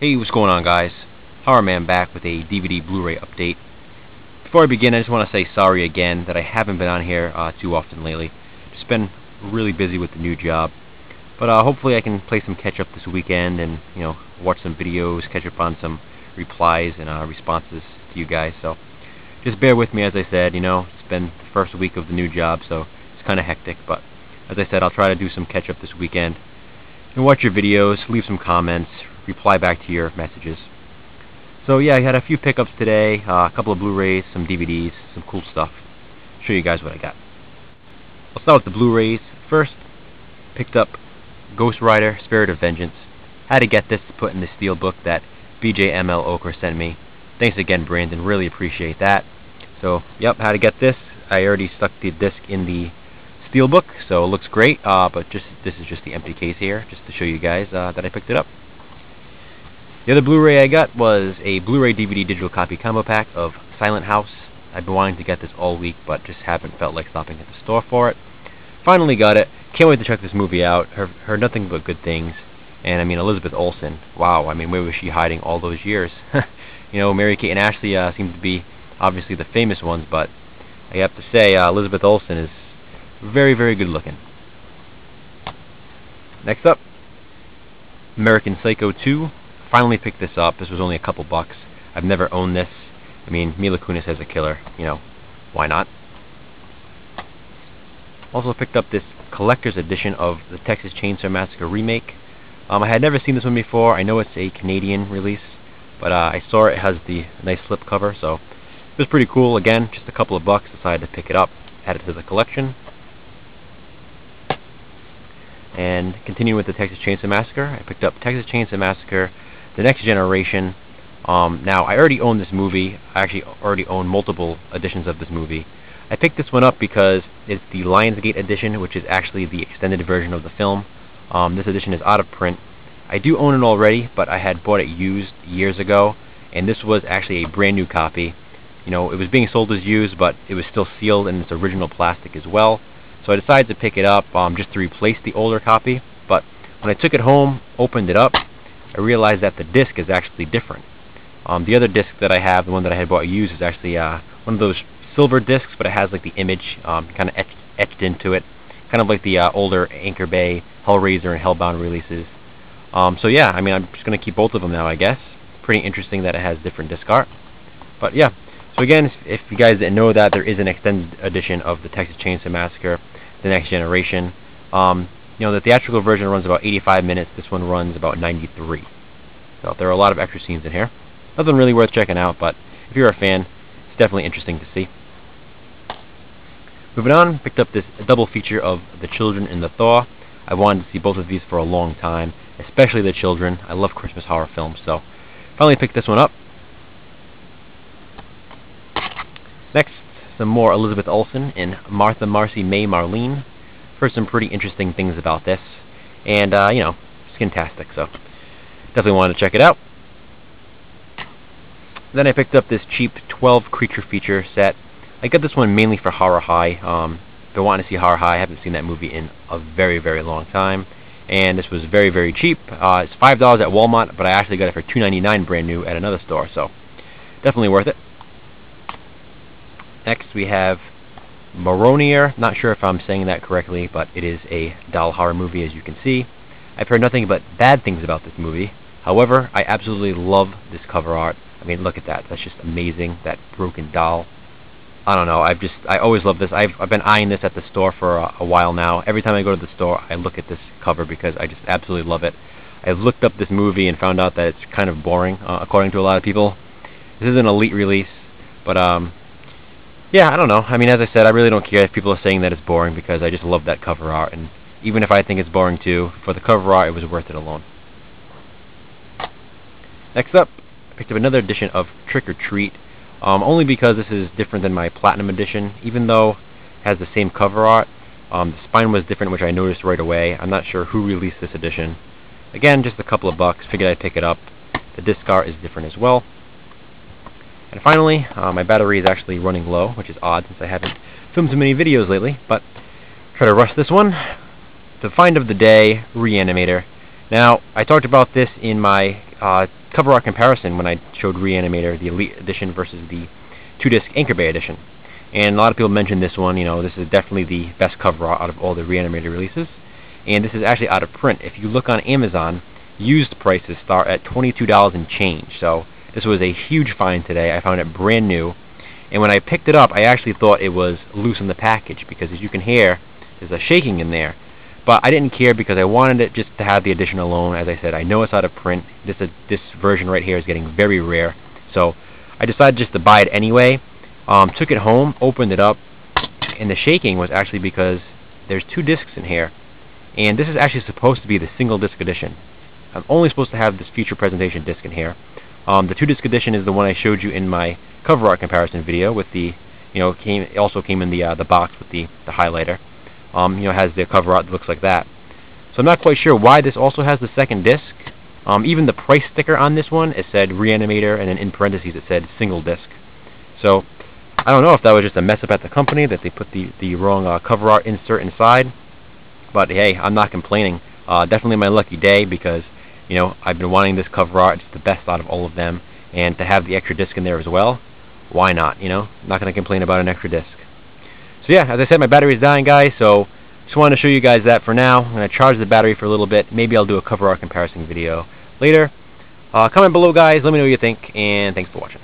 Hey, what's going on, guys? TheH0RRman back with a DVD Blu-ray update. Before I begin, I just want to say sorry again that I haven't been on here too often lately. Just been really busy with the new job. But hopefully I can play some catch-up this weekend and, watch some videos, catch up on some replies and responses to you guys. So just bear with me, as I said. It's been the first week of the new job, so it's kind of hectic. But as I said, I'll try to do some catch-up this weekend. And watch your videos, leave some comments, reply back to your messages. So yeah, I had a few pickups today, a couple of Blu-rays, some DVDs, some cool stuff. Show you guys what I got. I'll start with the Blu-rays. First, picked up Ghost Rider: Spirit of Vengeance. Had to get this to put in the steelbook that BJML Okra sent me. Thanks again, Brandon, really appreciate that. So, yep, had to get this. I already stuck the disc in the steelbook, so it looks great, but this is just the empty case here, just to show you guys that I picked it up. The other Blu-ray I got was a Blu-ray DVD digital copy combo pack of Silent House. I've been wanting to get this all week, but just haven't felt like stopping at the store for it. Finally got it. Can't wait to check this movie out. Heard nothing but good things. And I mean, Elizabeth Olsen, wow, I mean, where was she hiding all those years? Mary-Kate and Ashley seem to be obviously the famous ones, but I have to say Elizabeth Olsen is very, very good looking. Next up, American Psycho 2. Finally picked this up. This was only a couple bucks. I've never owned this. I mean, Mila Kunis as a killer, why not? Also picked up this collector's edition of the Texas Chainsaw Massacre remake. I had never seen this one before. I know it's a Canadian release, but I saw it has the nice slipcover, so it was pretty cool. Again, just a couple of bucks. Decided to pick it up, add it to the collection. And continuing with the Texas Chainsaw Massacre, I picked up Texas Chainsaw Massacre: The Next Generation. Now, I already own this movie. I actually already own multiple editions of this movie. I picked this one up because it's the Lionsgate edition, which is actually the extended version of the film. This edition is out of print. I do own it already, but I had bought it used years ago, and this was actually a brand new copy. It was being sold as used, but it was still sealed in its original plastic as well. So I decided to pick it up just to replace the older copy. But when I took it home, opened it up, I realized that the disc is actually different. The other disc that I have, the one that I had bought used, is actually one of those silver discs, but it has like the image kind of etched into it, kind of like the older Anchor Bay, Hellraiser, and Hellbound releases. So yeah, I mean, I'm just going to keep both of them now, I guess. Pretty interesting that it has different disc art. But yeah, so again, if you guys didn't know that, there is an extended edition of the Texas Chainsaw Massacre: The Next Generation. The theatrical version runs about 85 minutes. This one runs about 93. So there are a lot of extra scenes in here. Nothing really worth checking out, but if you're a fan, it's definitely interesting to see. Moving on, picked up this double feature of The Children and the Thaw. I wanted to see both of these for a long time, especially The Children. I love Christmas horror films, so finally picked this one up. Next, some more Elizabeth Olsen in Martha, Marcy, May, Marlene. Heard some pretty interesting things about this, and it's fantastic, so definitely wanted to check it out. Then I picked up this cheap 12 creature feature set. I got this one mainly for Horror High. Been wanting to see Horror High. I haven't seen that movie in a very, very long time, and this was very, very cheap. It's $5 at Walmart, but I actually got it for $2.99 brand new at another store, so definitely worth it. Next we have Moronier. Not sure if I'm saying that correctly, but it is a doll horror movie, as you can see. I've heard nothing but bad things about this movie. However, I absolutely love this cover art. I mean, look at that. That's just amazing. That broken doll. I don't know. I always love this. I've been eyeing this at the store for a while now. Every time I go to the store, I look at this cover because I just absolutely love it. I've looked up this movie and found out that it's kind of boring, according to a lot of people. This is an elite release, but yeah, I don't know. I mean, as I said, I really don't care if people are saying that it's boring because I just love that cover art, and even if I think it's boring too, for the cover art, it was worth it alone. Next up, I picked up another edition of Trick or Treat, only because this is different than my Platinum edition. Even though it has the same cover art, the spine was different, which I noticed right away. I'm not sure who released this edition. Again, just a couple of bucks. Figured I'd pick it up. The disc art is different as well. And finally, my battery is actually running low, which is odd since I haven't filmed so many videos lately, but try to rush this one. The find of the day, Reanimator. Now, I talked about this in my cover art comparison when I showed Reanimator, the Elite Edition versus the 2-disc Anchor Bay Edition. And a lot of people mentioned this one. You know, this is definitely the best cover art out of all the Reanimator releases. And this is actually out of print. If you look on Amazon, used prices start at $22 and change. So this was a huge find today. I found it brand new. And when I picked it up, I actually thought it was loose in the package because, as you can hear, there's a shaking in there. But I didn't care because I wanted it just to have the edition alone. As I said, I know it's out of print. This version right here is getting very rare. So I decided just to buy it anyway. Took it home, opened it up, and the shaking was actually because there's 2 discs in here. And this is actually supposed to be the single disc edition. I'm only supposed to have this feature presentation disc in here. The 2-disc edition is the one I showed you in my cover art comparison video with the, it also came in the box with the highlighter. Has the cover art that looks like that. So I'm not quite sure why this also has the 2nd disc. Even the price sticker on this one, it said Reanimator, and then in parentheses it said single disc. So I don't know if that was just a mess up at the company, that they put the wrong cover art insert inside. But hey, I'm not complaining. Definitely my lucky day because, I've been wanting this cover art. It's the best out of all of them. And to have the extra disc in there as well, why not, Not going to complain about an extra disc. So yeah, as I said, my battery is dying, guys, so just wanted to show you guys that for now. I'm going to charge the battery for a little bit. Maybe I'll do a cover art comparison video later. Comment below, guys. Let me know what you think, and thanks for watching.